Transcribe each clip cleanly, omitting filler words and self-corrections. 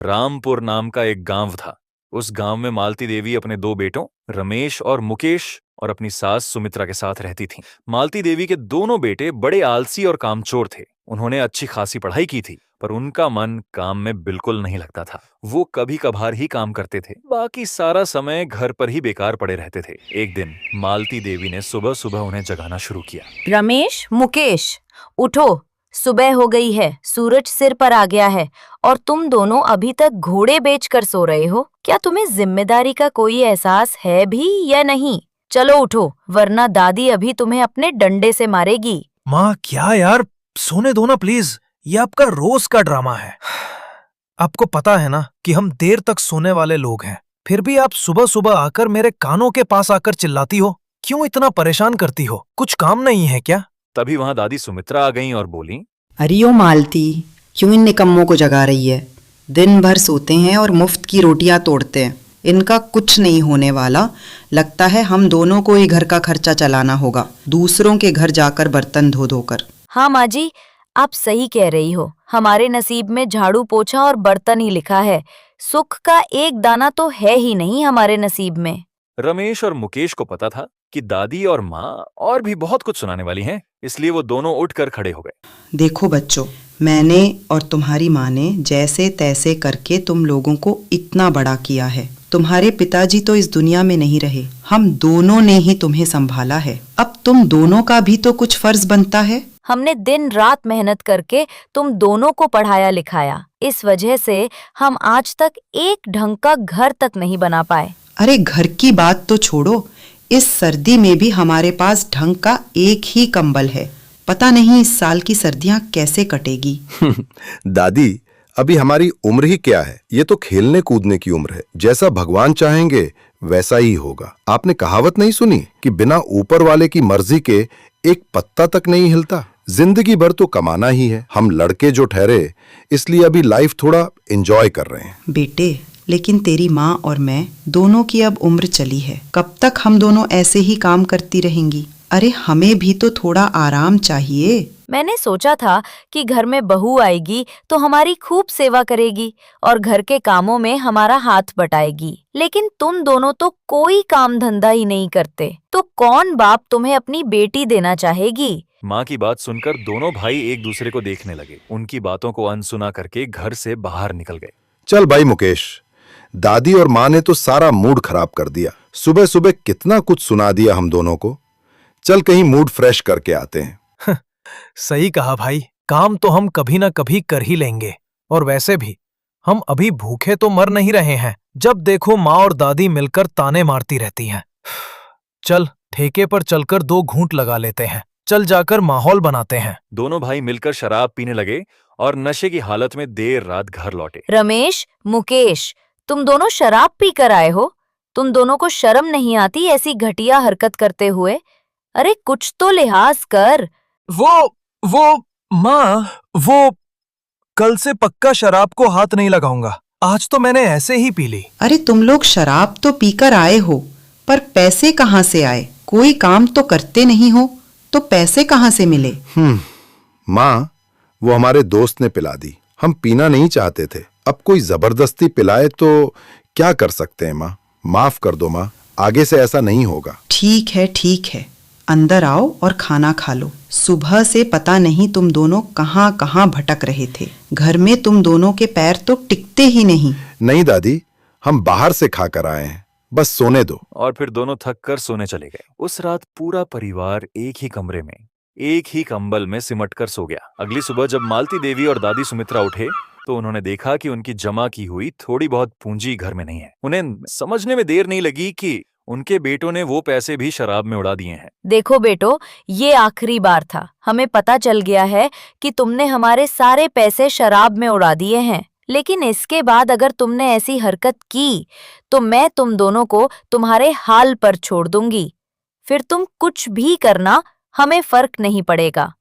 रामपुर नाम का एक गांव था। उस गांव में मालती देवी अपने दो बेटों रमेश और मुकेश और अपनी सास सुमित्रा के साथ रहती थीं। मालती देवी के दोनों बेटे बड़े आलसी और कामचोर थे। उन्होंने अच्छी खासी पढ़ाई की थी, पर उनका मन काम में बिल्कुल नहीं लगता था। वो कभी कभार ही काम करते थे, बाकी सारा समय घर पर ही बेकार पड़े रहते थे। एक दिन मालती देवी ने सुबह सुबह उन्हें जगाना शुरू किया। रमेश, मुकेश, उठो, सुबह हो गई है, सूरज सिर पर आ गया है और तुम दोनों अभी तक घोड़े बेचकर सो रहे हो। क्या तुम्हें जिम्मेदारी का कोई एहसास है भी या नहीं? चलो उठो, वरना दादी अभी तुम्हें अपने डंडे से मारेगी। माँ क्या यार, सोने दो ना प्लीज, ये आपका रोज का ड्रामा है। आपको पता है ना कि हम देर तक सोने वाले लोग हैं, फिर भी आप सुबह सुबह आकर मेरे कानों के पास आकर चिल्लाती हो। क्यों इतना परेशान करती हो? कुछ काम नहीं है क्या? तभी वहां दादी सुमित्रा आ गईं और बोली, अरे ओ मालती, क्यों इन निकम्मों को जगा रही है? दिन भर सोते हैं और मुफ्त की रोटियां तोड़ते हैं। इनका कुछ नहीं होने वाला। लगता है हम दोनों को ही घर का खर्चा चलाना होगा, दूसरों के घर जाकर बर्तन धो धोकर। हाँ माँ जी, आप सही कह रही हो। हमारे नसीब में झाड़ू पोछा और बर्तन ही लिखा है। सुख का एक दाना तो है ही नहीं हमारे नसीब में। रमेश और मुकेश को पता था कि दादी और माँ और भी बहुत कुछ सुनाने वाली हैं, इसलिए वो दोनों उठकर खड़े हो गए। देखो बच्चों, मैंने और तुम्हारी माँ ने जैसे तैसे करके तुम लोगों को इतना बड़ा किया है। तुम्हारे पिताजी तो इस दुनिया में नहीं रहे, हम दोनों ने ही तुम्हें संभाला है। अब तुम दोनों का भी तो कुछ फर्ज बनता है। हमने दिन रात मेहनत करके तुम दोनों को पढ़ाया लिखाया। इस वजह से हम आज तक एक ढंग का घर तक नहीं बना पाए। अरे घर की बात तो छोड़ो, इस सर्दी में भी हमारे पास ढंग का एक ही कंबल है। पता नहीं इस साल की सर्दियां कैसे कटेगी। दादी, अभी हमारी उम्र ही क्या है? ये तो खेलने कूदने की उम्र है। जैसा भगवान चाहेंगे वैसा ही होगा। आपने कहावत नहीं सुनी कि बिना ऊपर वाले की मर्जी के एक पत्ता तक नहीं हिलता? जिंदगी भर तो कमाना ही है। हम लड़के जो ठहरे, इसलिए अभी लाइफ थोड़ा एंजॉय कर रहे हैं। बेटे, लेकिन तेरी माँ और मैं दोनों की अब उम्र चली है। कब तक हम दोनों ऐसे ही काम करती रहेंगी? अरे हमें भी तो थोड़ा आराम चाहिए। मैंने सोचा था कि घर में बहू आएगी तो हमारी खूब सेवा करेगी और घर के कामों में हमारा हाथ बटाएगी, लेकिन तुम दोनों तो कोई काम धंधा ही नहीं करते, तो कौन बाप तुम्हें अपनी बेटी देना चाहेगी? माँ की बात सुनकर दोनों भाई एक दूसरे को देखने लगे। उनकी बातों को अनसुना करके घर से बाहर निकल गए। चल भाई मुकेश, दादी और माँ ने तो सारा मूड खराब कर दिया। सुबह सुबह कितना कुछ सुना दिया हम दोनों को। चल कहीं मूड फ्रेश करके आते हैं। सही कहा भाई, काम तो हम कभी ना कभी कर ही लेंगे। और वैसे भी हम अभी भूखे तो मर नहीं रहे हैं। जब देखो माँ और दादी मिलकर ताने मारती रहती हैं। चल ठेके पर चलकर 2 घूंट लगा लेते हैं। चल जाकर माहौल बनाते हैं। दोनों भाई मिलकर शराब पीने लगे और नशे की हालत में देर रात घर लौटे। रमेश, मुकेश, तुम दोनों शराब पी कर आए हो? तुम दोनों को शर्म नहीं आती ऐसी घटिया हरकत करते हुए? अरे कुछ तो लिहाज कर। वो माँ, वो कल से पक्का शराब को हाथ नहीं लगाऊंगा। आज तो मैंने ऐसे ही पी ली। अरे तुम लोग शराब तो पीकर आए हो, पर पैसे कहाँ से आए? कोई काम तो करते नहीं हो, तो पैसे कहाँ से मिले? माँ, वो हमारे दोस्त ने पिला दी। हम पीना नहीं चाहते थे। अब कोई जबरदस्ती पिलाए तो क्या कर सकते हैं माँ? माफ कर दो माँ, आगे से ऐसा नहीं होगा। ठीक है, अंदर आओ और खाना खा लो। सुबह से पता नहीं तुम दोनों कहाँ कहाँ भटक रहे थे। घर में तुम दोनों के पैर तो टिकते ही नहीं। नहीं दादी, हम बाहर से खाकर आए हैं, बस सोने दो। और फिर दोनों थक कर सोने चले गए। उस रात पूरा परिवार एक ही कमरे में, एक ही कंबल में सिमट कर सो गया। अगली सुबह जब मालती देवी और दादी सुमित्रा उठे तो उन्होंने देखा कि उनकी जमा की हुई थोड़ी बहुत पूंजी घर में नहीं है। उन्हें समझने में देर नहीं लगी कि उनके बेटों ने वो पैसे भी शराब में उड़ा दिए हैं। देखो बेटो, ये आखिरी बार था। हमें पता चल गया है कि तुमने हमारे सारे पैसे शराब में उड़ा दिए हैं, लेकिन इसके बाद अगर तुमने ऐसी हरकत की तो मैं तुम दोनों को तुम्हारे हाल पर छोड़ दूंगी। फिर तुम कुछ भी करना, हमें फर्क नहीं पड़ेगा।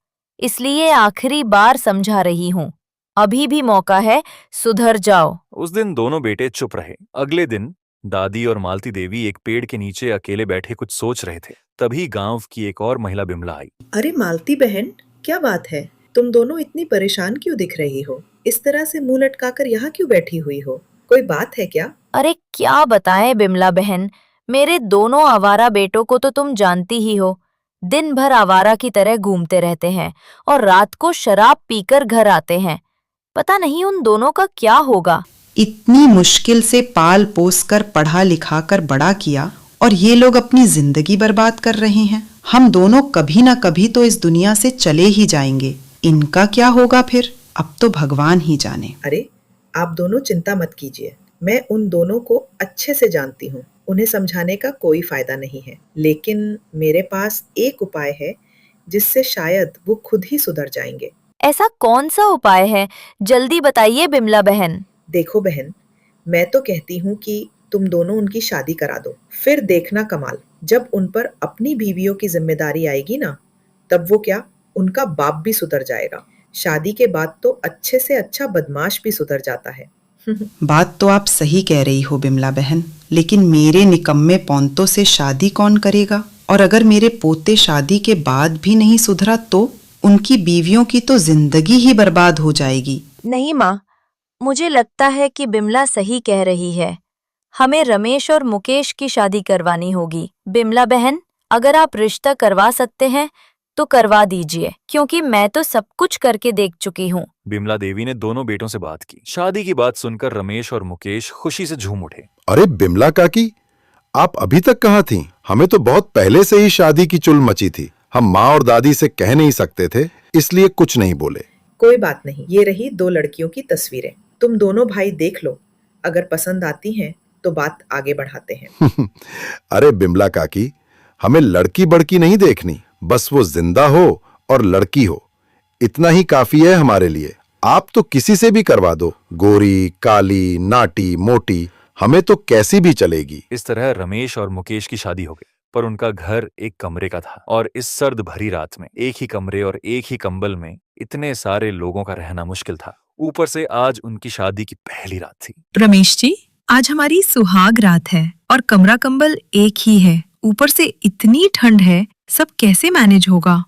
इसलिए आखिरी बार समझा रही हूँ, अभी भी मौका है, सुधर जाओ। उस दिन दोनों बेटे चुप रहे। अगले दिन दादी और मालती देवी एक पेड़ के नीचे अकेले बैठे कुछ सोच रहे थे। तभी गांव की एक और महिला बिमला आई। अरे मालती बहन, क्या बात है? तुम दोनों इतनी परेशान क्यों दिख रही हो? इस तरह से मुंह लटकाकर यहाँ क्यों बैठी हुई हो? कोई बात है क्या? अरे क्या बताएं बिमला बहन, मेरे दोनों आवारा बेटों को तो तुम जानती ही हो। दिन भर आवारा की तरह घूमते रहते हैं और रात को शराब पीकर घर आते हैं। पता नहीं उन दोनों का क्या होगा। इतनी मुश्किल से पाल पोस कर पढ़ा लिखा कर बड़ा किया और ये लोग अपनी जिंदगी बर्बाद कर रहे हैं। हम दोनों कभी ना कभी तो इस दुनिया से चले ही जाएंगे। इनका क्या होगा फिर? अब तो भगवान ही जाने। अरे आप दोनों चिंता मत कीजिए, मैं उन दोनों को अच्छे से जानती हूँ। उन्हें समझाने का कोई फायदा नहीं है, लेकिन मेरे पास एक उपाय है जिससे शायद वो खुद ही सुधर जाएंगे। ऐसा कौन सा उपाय है? जल्दी बताइए बिमला बहन। देखो बहन, मैं तो कहती हूँ कि तुम दोनों उनकी शादी करा दो, फिर देखना कमाल। जब उन पर अपनी बीवियों की जिम्मेदारी आएगी ना, तब वो क्या, उनका बाप भी सुधर जाएगा। शादी के बाद तो अच्छे से अच्छा बदमाश भी सुधर जाता है। बात तो आप सही कह रही हो बिमला बहन, लेकिन मेरे निकम्मे पौंतों से शादी कौन करेगा? और अगर मेरे पोते शादी के बाद भी नहीं सुधरा तो उनकी बीवियों की तो जिंदगी ही बर्बाद हो जाएगी। नहीं माँ, मुझे लगता है कि बिमला सही कह रही है। हमें रमेश और मुकेश की शादी करवानी होगी। बिमला बहन, अगर आप रिश्ता करवा सकते हैं तो करवा दीजिए, क्योंकि मैं तो सब कुछ करके देख चुकी हूँ। बिमला देवी ने दोनों बेटों से बात की। शादी की बात सुनकर रमेश और मुकेश खुशी से झूम उठे। अरे बिमला काकी, आप अभी तक कहाँ थीं? हमें तो बहुत पहले से ही शादी की चुल मची थी। हम माँ और दादी से कह नहीं सकते थे, इसलिए कुछ नहीं बोले। कोई बात नहीं, ये रही 2 लड़कियों की तस्वीरें। तुम दोनों भाई देख लो, अगर पसंद आती हैं तो बात आगे बढ़ाते हैं। अरे बिमला काकी, हमें लड़की बड़की नहीं देखनी, बस वो जिंदा हो और लड़की हो, इतना ही काफी है हमारे लिए। आप तो किसी से भी करवा दो, गोरी, काली, नाटी, मोटी, हमें तो कैसी भी चलेगी। इस तरह रमेश और मुकेश की शादी हो गई, पर उनका घर एक कमरे का था और इस सर्द भरी रात में एक ही कमरे और एक ही कंबल में इतने सारे लोगों का रहना मुश्किल था। ऊपर से आज उनकी शादी की पहली रात थी। रमेश जी, आज हमारी सुहाग रात है और कमरा कंबल एक ही है। ऊपर से इतनी ठंड है, सब कैसे मैनेज होगा?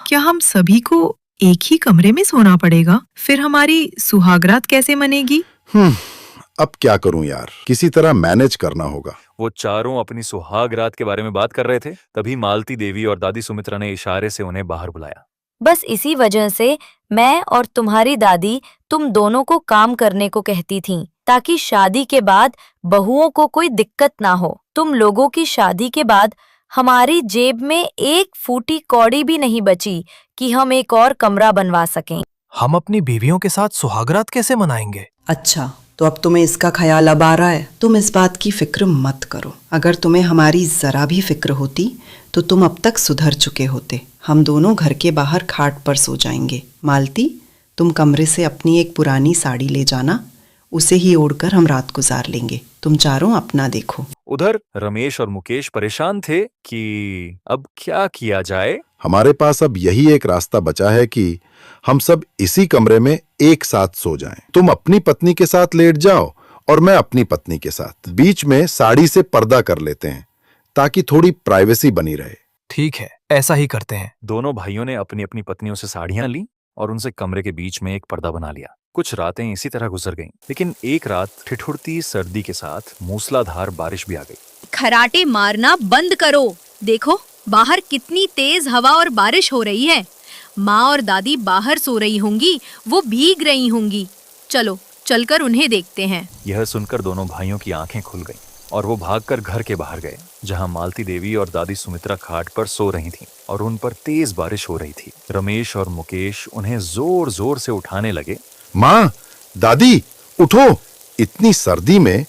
क्या हम सभी को एक ही कमरे में सोना पड़ेगा? फिर हमारी सुहागरात कैसे मनेगी? अब क्या करूं यार, किसी तरह मैनेज करना होगा। वो चारों अपनी सुहाग रात के बारे में बात कर रहे थे, तभी मालती देवी और दादी सुमित्रा ने इशारे से उन्हें बाहर बुलाया। बस इसी वजह से मैं और तुम्हारी दादी तुम दोनों को काम करने को कहती थीं, ताकि शादी के बाद बहुओं को कोई दिक्कत ना हो। तुम लोगों की शादी के बाद हमारी जेब में एक फूटी कौड़ी भी नहीं बची कि हम एक और कमरा बनवा सकें। हम अपनी बीवियों के साथ सुहागरात कैसे मनाएंगे? अच्छा, तो अब तुम्हें इसका ख्याल अब आ रहा है? तुम इस बात की फिक्र मत करो। अगर तुम्हें हमारी जरा भी फिक्र होती तो तुम अब तक सुधर चुके होते। हम दोनों घर के बाहर खाट पर सो जाएंगे। मालती, तुम कमरे से अपनी एक पुरानी साड़ी ले जाना, उसे ही ओढ़कर हम रात गुजार लेंगे। तुम चारों अपना देखो। उधर रमेश और मुकेश परेशान थे कि अब क्या किया जाए। हमारे पास अब यही एक रास्ता बचा है कि हम सब इसी कमरे में एक साथ सो जाएं। तुम अपनी पत्नी के साथ लेट जाओ और मैं अपनी पत्नी के साथ। बीच में साड़ी से पर्दा कर लेते हैं ताकि थोड़ी प्राइवेसी बनी रहे। ठीक है, ऐसा ही करते हैं। दोनों भाइयों ने अपनी अपनी पत्नियों से साड़ियां ली और उनसे कमरे के बीच में एक पर्दा बना लिया। कुछ रातें इसी तरह गुजर गईं, लेकिन एक रात ठिठुरती सर्दी के साथ मूसलाधार बारिश भी आ गई। खराटे मारना बंद करो। देखो बाहर कितनी तेज हवा और बारिश हो रही है। माँ और दादी बाहर सो रही होंगी, वो भीग रही होंगी। चलो चलकर उन्हें देखते हैं। यह सुनकर दोनों भाइयों की आंखें खुल गईं और वो भागकर घर के बाहर गए, जहां मालती देवी और दादी सुमित्रा खाट पर सो रही थीं और उन पर तेज बारिश हो रही थी। रमेश और मुकेश उन्हें जोर जोर से उठाने लगे। माँ, दादी, उठो, इतनी सर्दी में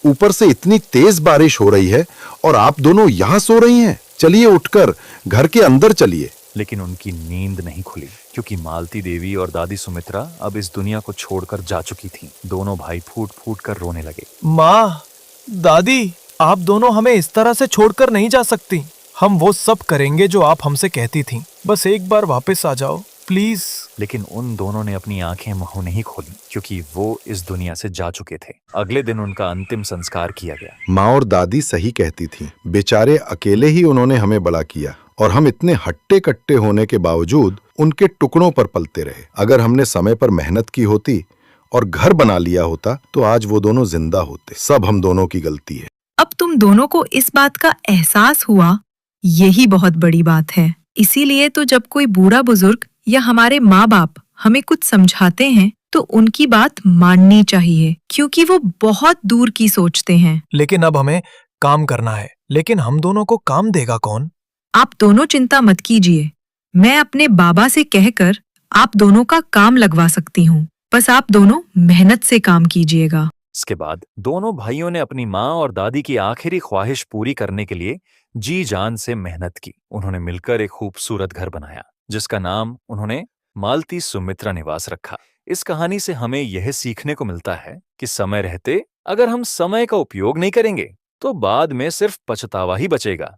ऊपर से इतनी तेज बारिश हो रही है और आप दोनों यहाँ सो रही हैं। चलिए उठकर घर के अंदर चलिए। लेकिन उनकी नींद नहीं खुली, क्योंकि मालती देवी और दादी सुमित्रा अब इस दुनिया को छोड़कर जा चुकी थीं। दोनों भाई फूट फूट कर रोने लगे। माँ, दादी, आप दोनों हमें इस तरह से छोड़कर नहीं जा सकती। हम वो सब करेंगे जो आप हमसे कहती थीं। बस एक बार वापस आ जाओ प्लीज। लेकिन उन दोनों ने अपनी आंखें मुंह नहीं खोली, क्योंकि वो इस दुनिया से जा चुके थे। अगले दिन उनका अंतिम संस्कार किया गया। माँ और दादी सही कहती थीं। बेचारे अकेले ही उन्होंने हमें बड़ा किया और हम इतने हट्टे कट्टे होने के बावजूद उनके टुकड़ों पर पलते रहे। अगर हमने समय पर मेहनत की होती और घर बना लिया होता तो आज वो दोनों जिंदा होते। सब हम दोनों की गलती है। अब तुम दोनों को इस बात का एहसास हुआ, यही बहुत बड़ी बात है। इसीलिए तो जब कोई बूढ़ा बुजुर्ग या हमारे माँ बाप हमें कुछ समझाते हैं तो उनकी बात माननी चाहिए, क्योंकि वो बहुत दूर की सोचते हैं। लेकिन अब हमें काम करना है। लेकिन हम दोनों को काम देगा कौन? आप दोनों चिंता मत कीजिए, मैं अपने बाबा से कहकर आप दोनों का काम लगवा सकती हूँ। बस आप दोनों मेहनत से काम कीजिएगा। इसके बाद दोनों भाइयों ने अपनी माँ और दादी की आखिरी ख्वाहिश पूरी करने के लिए जी जान से मेहनत की। उन्होंने मिलकर एक खूबसूरत घर बनाया जिसका नाम उन्होंने मालती सुमित्रा निवास रखा। इस कहानी से हमें यह सीखने को मिलता है कि समय रहते अगर हम समय का उपयोग नहीं करेंगे तो बाद में सिर्फ पछतावा ही बचेगा।